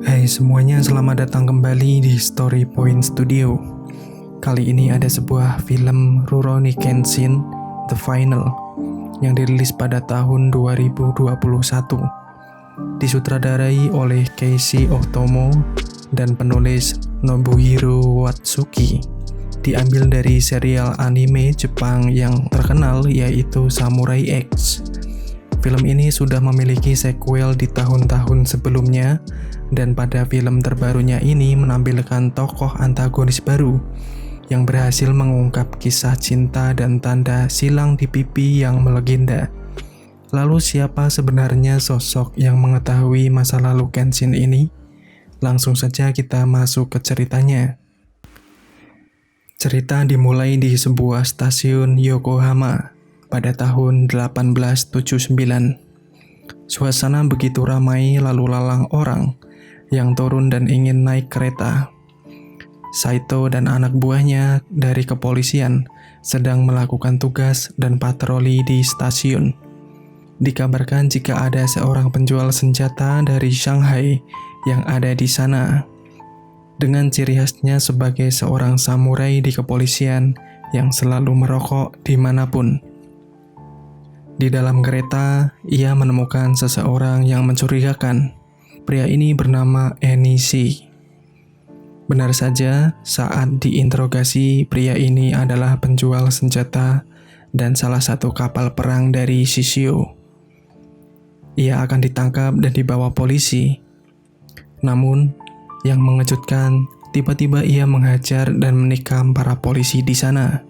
Hai semuanya, selamat datang kembali di Story Point Studio. Kali ini ada sebuah film Rurouni Kenshin The Final yang dirilis pada tahun 2021. Disutradarai oleh Keiichi Otomo dan penulis Nobuhiro Watsuki. Diambil dari serial anime Jepang yang terkenal yaitu Samurai X. Film ini sudah memiliki sequel di tahun-tahun sebelumnya, dan pada film terbarunya ini menampilkan tokoh antagonis baru yang berhasil mengungkap kisah cinta dan tanda silang di pipi yang melegenda. Lalu siapa sebenarnya sosok yang mengetahui masa lalu Kenshin ini? Langsung saja kita masuk ke ceritanya. Cerita dimulai di sebuah stasiun Yokohama pada tahun 1879. Suasana begitu ramai lalu lalang orang yang turun dan ingin naik kereta. Saito dan anak buahnya dari kepolisian sedang melakukan tugas dan patroli di stasiun. Dikabarkan jika ada seorang penjual senjata dari Shanghai yang ada di sana. Dengan ciri khasnya sebagai seorang samurai di kepolisian yang selalu merokok dimanapun. Di dalam kereta, ia menemukan seseorang yang mencurigakan. Pria ini bernama Enishi. Benar saja, saat diinterogasi, pria ini adalah penjual senjata dan salah satu kapal perang dari Shishio. Ia akan ditangkap dan dibawa polisi. Namun, yang mengejutkan, tiba-tiba ia menghajar dan menikam para polisi di sana.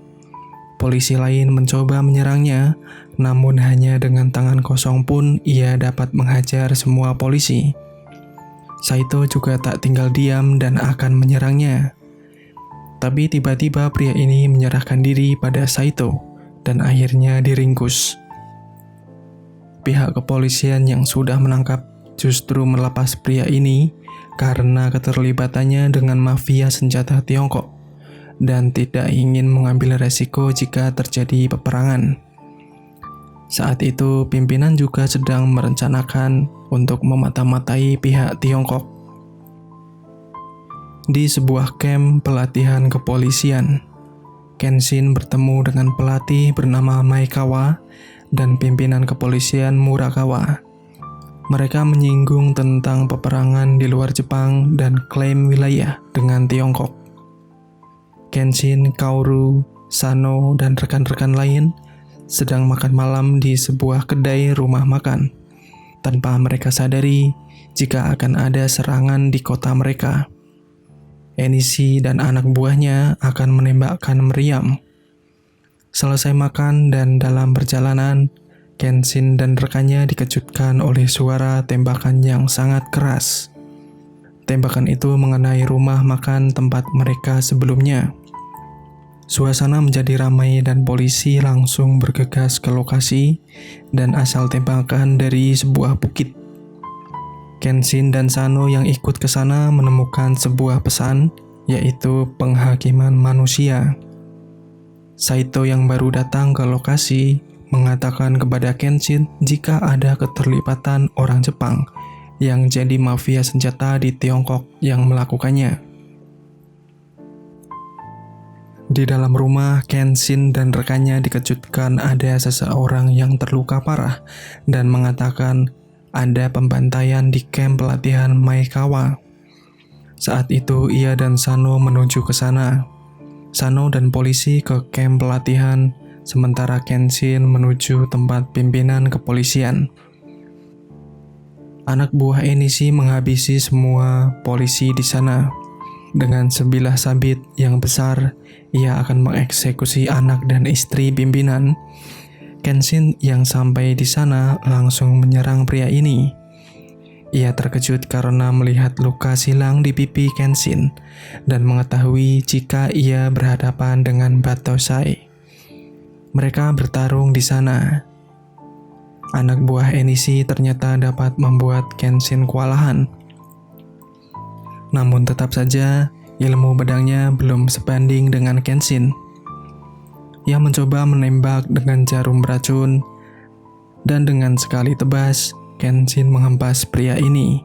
Polisi lain mencoba menyerangnya, namun hanya dengan tangan kosong pun ia dapat menghajar semua polisi. Saito juga tak tinggal diam dan akan menyerangnya. Tapi tiba-tiba pria ini menyerahkan diri pada Saito dan akhirnya diringkus. Pihak kepolisian yang sudah menangkap justru melepas pria ini karena keterlibatannya dengan mafia senjata Tiongkok dan tidak ingin mengambil resiko jika terjadi peperangan. Saat itu, pimpinan juga sedang merencanakan untuk memata-matai pihak Tiongkok. Di sebuah camp pelatihan kepolisian, Kenshin bertemu dengan pelatih bernama Maekawa dan pimpinan kepolisian Murakawa. Mereka menyinggung tentang peperangan di luar Jepang dan klaim wilayah dengan Tiongkok. Kenshin, Kaoru, Sano, dan rekan-rekan lain sedang makan malam di sebuah kedai rumah makan, tanpa mereka sadari jika akan ada serangan di kota mereka. Enishi dan anak buahnya akan menembakkan meriam. Selesai makan dan dalam perjalanan, Kenshin dan rekannya dikejutkan oleh suara tembakan yang sangat keras. Tembakan itu mengenai rumah makan tempat mereka sebelumnya. Suasana menjadi ramai dan polisi langsung bergegas ke lokasi dan asal tembakan dari sebuah bukit. Kenshin dan Sano yang ikut ke sana menemukan sebuah pesan, yaitu penghakiman manusia. Saito yang baru datang ke lokasi mengatakan kepada Kenshin jika ada keterlibatan orang Jepang yang jadi mafia senjata di Tiongkok yang melakukannya. Di dalam rumah, Kenshin dan rekannya dikejutkan ada seseorang yang terluka parah dan mengatakan ada pembantaian di camp pelatihan Maekawa. Saat itu ia dan Sano menuju ke sana. Sano dan polisi ke camp pelatihan, sementara Kenshin menuju tempat pimpinan kepolisian. Anak buah Enishi menghabisi semua polisi di sana. Dengan sebilah sabit yang besar, ia akan mengeksekusi anak dan istri pimpinan. Kenshin yang sampai di sana langsung menyerang pria ini. Ia terkejut karena melihat luka silang di pipi Kenshin dan mengetahui jika ia berhadapan dengan Batosai. Mereka bertarung di sana. Anak buah Enishi ternyata dapat membuat Kenshin kewalahan. Namun tetap saja, ilmu pedangnya belum sebanding dengan Kenshin. Ia mencoba menembak dengan jarum beracun, dan dengan sekali tebas, Kenshin menghempas pria ini.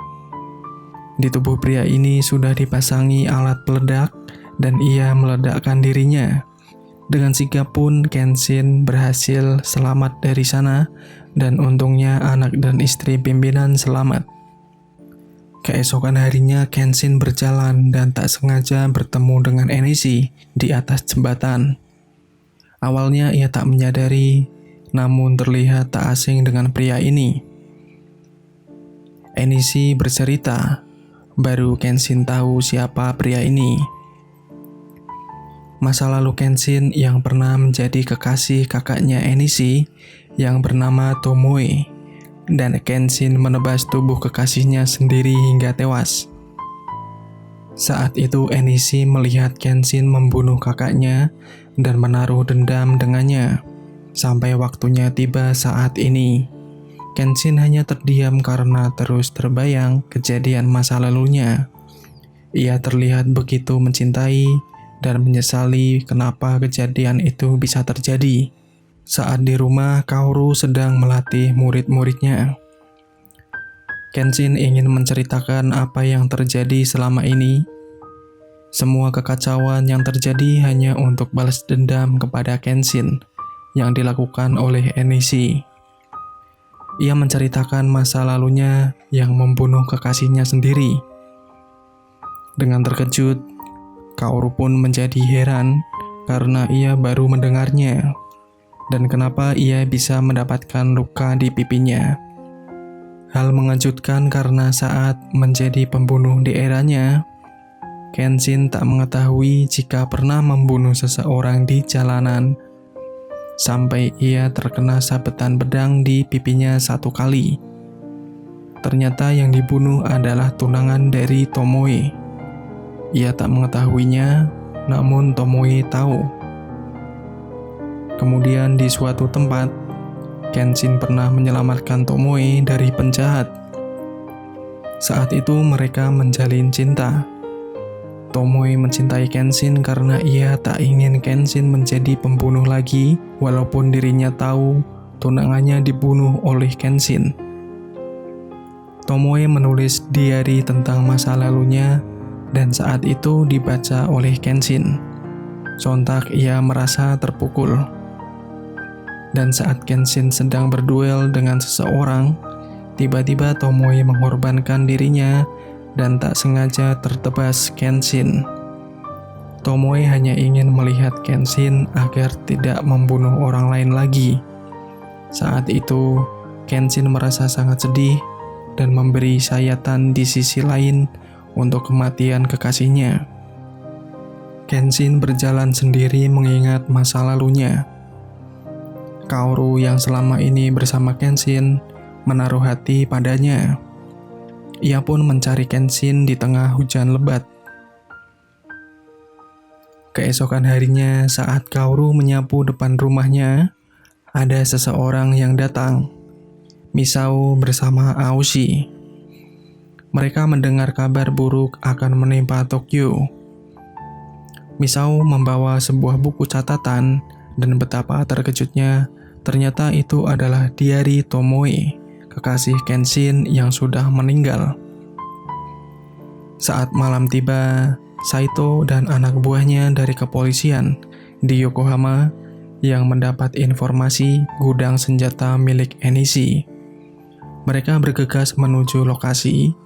Di tubuh pria ini sudah dipasangi alat peledak dan ia meledakkan dirinya. Dengan sigap pun Kenshin berhasil selamat dari sana dan untungnya anak dan istri pimpinan selamat. Keesokan harinya Kenshin berjalan dan tak sengaja bertemu dengan Enishi di atas jembatan. Awalnya ia tak menyadari, namun terlihat tak asing dengan pria ini. Enishi bercerita, baru Kenshin tahu siapa pria ini. Masa lalu Kenshin yang pernah menjadi kekasih kakaknya Enishi yang bernama Tomoe, dan Kenshin menebas tubuh kekasihnya sendiri hingga tewas. Saat itu Enishi melihat Kenshin membunuh kakaknya dan menaruh dendam dengannya. Sampai waktunya tiba saat ini. Kenshin hanya terdiam karena terus terbayang kejadian masa lalunya. Ia terlihat begitu mencintai dan menyesali kenapa kejadian itu bisa terjadi. Saat di rumah, Kaoru sedang melatih murid-muridnya. Kenshin ingin menceritakan apa yang terjadi selama ini. Semua kekacauan yang terjadi hanya untuk balas dendam kepada Kenshin yang dilakukan oleh Enishi. Ia menceritakan masa lalunya yang membunuh kekasihnya sendiri. Dengan terkejut, Kaoru pun menjadi heran karena ia baru mendengarnya dan kenapa ia bisa mendapatkan luka di pipinya. Hal mengejutkan karena saat menjadi pembunuh di eranya, Kenshin tak mengetahui jika pernah membunuh seseorang di jalanan. Sampai ia terkena sabetan pedang di pipinya 1 kali. Ternyata yang dibunuh adalah tunangan dari Tomoe. Ia tak mengetahuinya, namun Tomoe tahu. Kemudian di suatu tempat, Kenshin pernah menyelamatkan Tomoe dari penjahat. Saat itu mereka menjalin cinta. Tomoe mencintai Kenshin karena ia tak ingin Kenshin menjadi pembunuh lagi, walaupun dirinya tahu tunangannya dibunuh oleh Kenshin. Tomoe menulis diari tentang masa lalunya dan saat itu dibaca oleh Kenshin. Sontak ia merasa terpukul. Dan saat Kenshin sedang berduel dengan seseorang, tiba-tiba Tomoe mengorbankan dirinya dan tak sengaja tertebas Kenshin. Tomoe hanya ingin melihat Kenshin agar tidak membunuh orang lain lagi. Saat itu, Kenshin merasa sangat sedih dan memberi sayatan di sisi lain untuk kematian kekasihnya. Kenshin berjalan sendiri mengingat masa lalunya. Kaoru yang selama ini bersama Kenshin menaruh hati padanya. Ia pun mencari Kenshin di tengah hujan lebat. Keesokan harinya saat Kaoru menyapu depan rumahnya, ada seseorang yang datang. Misao bersama Aoshi. Mereka mendengar kabar buruk akan menimpa Tokyo. Misao membawa sebuah buku catatan dan betapa terkejutnya ternyata itu adalah diari Tomoe, kekasih Kenshin yang sudah meninggal. Saat malam tiba, Saito dan anak buahnya dari kepolisian di Yokohama yang mendapat informasi gudang senjata milik Enishi. Mereka bergegas menuju lokasi.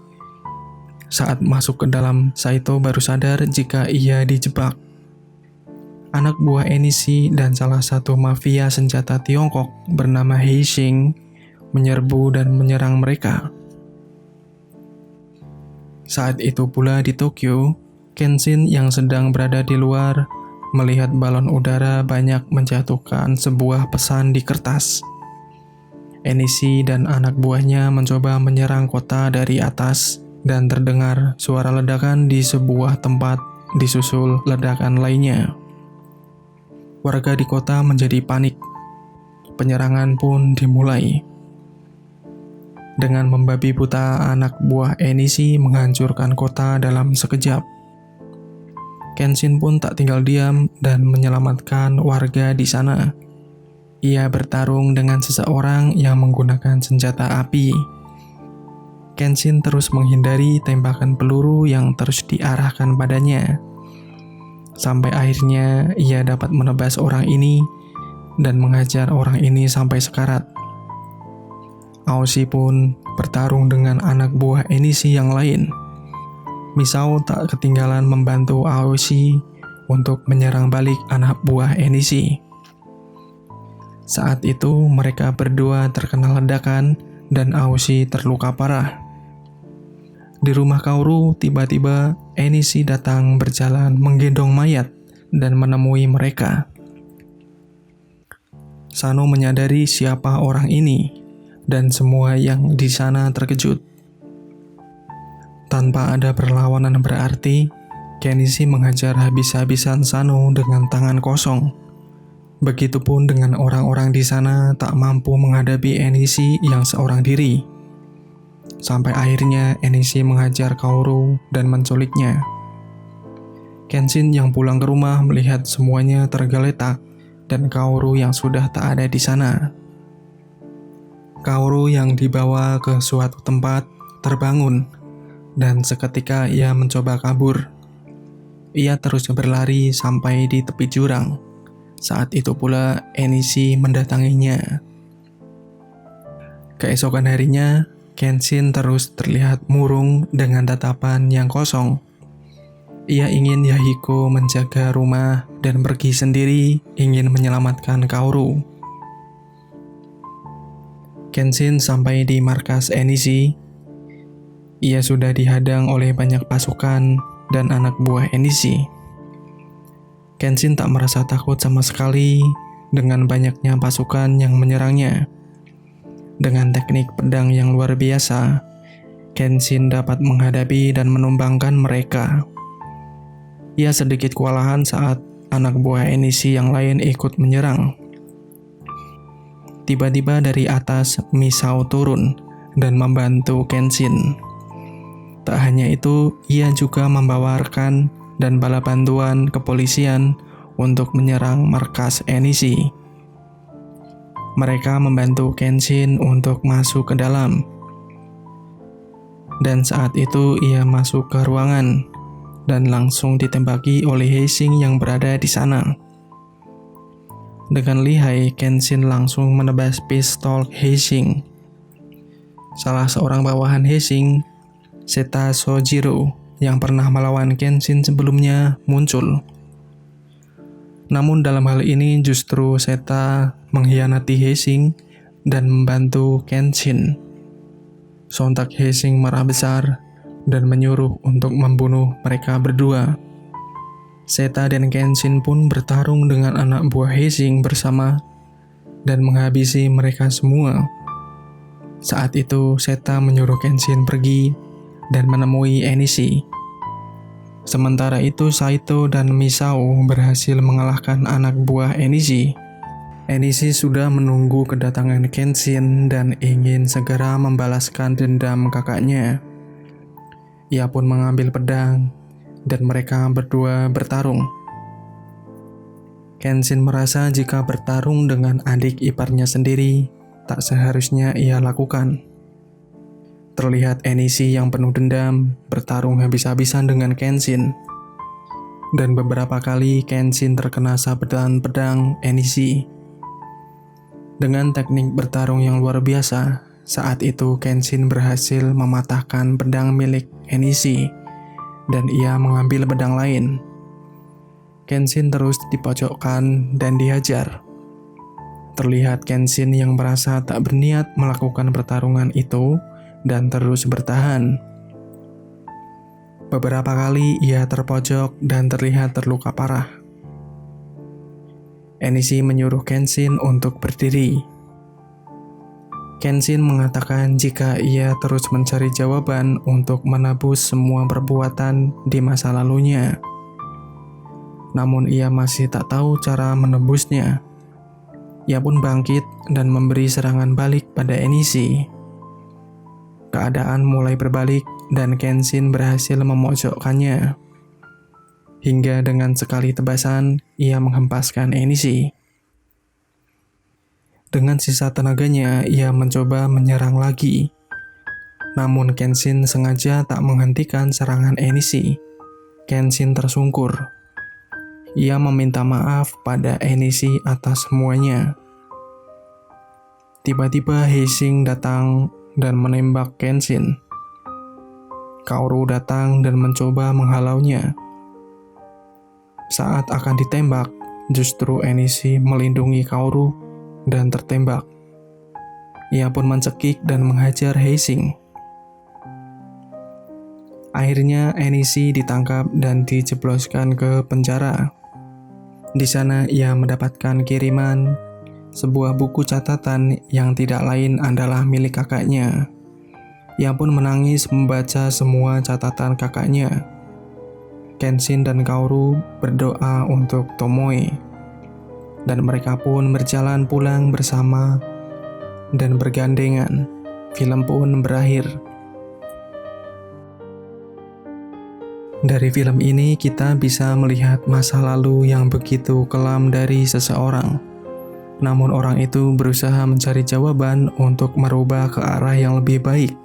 Saat masuk ke dalam, Saito baru sadar jika ia dijebak. Anak buah Enishi dan salah satu mafia senjata Tiongkok bernama Heishing menyerbu dan menyerang mereka. Saat itu pula di Tokyo, Kenshin yang sedang berada di luar melihat balon udara banyak menjatuhkan sebuah pesan di kertas. Enishi dan anak buahnya mencoba menyerang kota dari atas dan terdengar suara ledakan di sebuah tempat disusul ledakan lainnya. Warga di kota menjadi panik. Penyerangan pun dimulai. Dengan membabi buta, anak buah Enishi menghancurkan kota dalam sekejap. Kenshin pun tak tinggal diam dan menyelamatkan warga di sana. Ia bertarung dengan seseorang yang menggunakan senjata api. Kenshin terus menghindari tembakan peluru yang terus diarahkan padanya. Sampai akhirnya ia dapat menebas orang ini dan menghajar orang ini sampai sekarat. Aoshi pun bertarung dengan anak buah Enishi yang lain. Misao tak ketinggalan membantu Aoshi untuk menyerang balik anak buah Enishi. Saat itu mereka berdua terkena ledakan dan Aoshi terluka parah. Di rumah Kaoru, tiba-tiba Enishi datang berjalan menggendong mayat dan menemui mereka. Sano menyadari siapa orang ini, dan semua yang di sana terkejut. Tanpa ada perlawanan berarti, Kenichi menghajar habis-habisan Sano dengan tangan kosong. Begitupun dengan orang-orang di sana tak mampu menghadapi Enishi yang seorang diri. Sampai akhirnya Enishi menghajar Kaoru dan menculiknya. Kenshin yang pulang ke rumah melihat semuanya tergeletak dan Kaoru yang sudah tak ada di sana. Kaoru yang dibawa ke suatu tempat terbangun dan seketika ia mencoba kabur. Ia terus berlari sampai di tepi jurang. Saat itu pula Enishi mendatanginya. Keesokan harinya, Kenshin terus terlihat murung dengan tatapan yang kosong. Ia ingin Yahiko menjaga rumah dan pergi sendiri ingin menyelamatkan Kaoru. Kenshin sampai di markas Enishi. Ia sudah dihadang oleh banyak pasukan dan anak buah Enishi. Kenshin tak merasa takut sama sekali dengan banyaknya pasukan yang menyerangnya. Dengan teknik pedang yang luar biasa, Kenshin dapat menghadapi dan menumbangkan mereka. Ia sedikit kewalahan saat anak buah Enishi yang lain ikut menyerang. Tiba-tiba dari atas, Misao turun dan membantu Kenshin. Tak hanya itu, ia juga membawa rekan dan bala bantuan kepolisian untuk menyerang markas Enishi. Mereka membantu Kenshin untuk masuk ke dalam. Dan saat itu ia masuk ke ruangan dan langsung ditembaki oleh Heising yang berada di sana. Dengan lihai, Kenshin langsung menebas pistol Heising. Salah seorang bawahan Heising, Seta Sojiro, yang pernah melawan Kenshin sebelumnya muncul. Namun dalam hal ini justru Seta mengkhianati Heising dan membantu Kenshin. Sontak Heising marah besar dan menyuruh untuk membunuh mereka berdua. Seta dan Kenshin pun bertarung dengan anak buah Heising bersama dan menghabisi mereka semua. Saat itu Seta menyuruh Kenshin pergi dan menemui Enishi. Sementara itu Saito dan Misao berhasil mengalahkan anak buah Enishi. Enishi sudah menunggu kedatangan Kenshin dan ingin segera membalaskan dendam kakaknya. Ia pun mengambil pedang dan mereka berdua bertarung. Kenshin merasa jika bertarung dengan adik iparnya sendiri tak seharusnya ia lakukan. Terlihat Enishi yang penuh dendam bertarung habis-habisan dengan Kenshin. Dan beberapa kali Kenshin terkena sabetan pedang Enishi. Dengan teknik bertarung yang luar biasa, saat itu Kenshin berhasil mematahkan pedang milik Enishi dan ia mengambil pedang lain. Kenshin terus dipojokkan dan dihajar. Terlihat Kenshin yang merasa tak berniat melakukan pertarungan itu dan terus bertahan. Beberapa kali ia terpojok dan terlihat terluka parah. Enishi menyuruh Kenshin untuk berdiri. Kenshin mengatakan jika ia terus mencari jawaban untuk menebus semua perbuatan di masa lalunya. Namun ia masih tak tahu cara menebusnya. Ia pun bangkit dan memberi serangan balik pada Enishi. Keadaan mulai berbalik dan Kenshin berhasil memojokkannya. Hingga dengan sekali tebasan, ia menghempaskan Enishi. Dengan sisa tenaganya, ia mencoba menyerang lagi. Namun Kenshin sengaja tak menghentikan serangan Enishi. Kenshin tersungkur. Ia meminta maaf pada Enishi atas semuanya. Tiba-tiba Heising datang dan menembak Kenshin. Kaoru datang dan mencoba menghalaunya. Saat akan ditembak, justru Enishi melindungi Kaoru dan tertembak. Ia pun mencekik dan menghajar Heising. Akhirnya Enishi ditangkap dan dijebloskan ke penjara. Di sana ia mendapatkan kiriman, sebuah buku catatan yang tidak lain adalah milik kakaknya. Ia pun menangis membaca semua catatan kakaknya. Kenshin dan Kaoru berdoa untuk Tomoe. Dan mereka pun berjalan pulang bersama dan bergandengan. Film pun berakhir. Dari film ini kita bisa melihat masa lalu yang begitu kelam dari seseorang. Namun orang itu berusaha mencari jawaban untuk merubah ke arah yang lebih baik.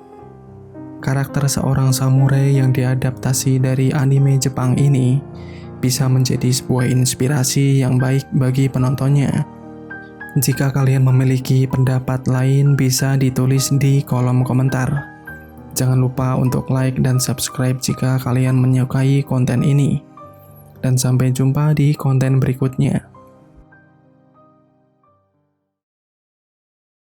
Karakter seorang samurai yang diadaptasi dari anime Jepang ini bisa menjadi sebuah inspirasi yang baik bagi penontonnya. Jika kalian memiliki pendapat lain bisa ditulis di kolom komentar. Jangan lupa untuk like dan subscribe jika kalian menyukai konten ini. Dan sampai jumpa di konten berikutnya.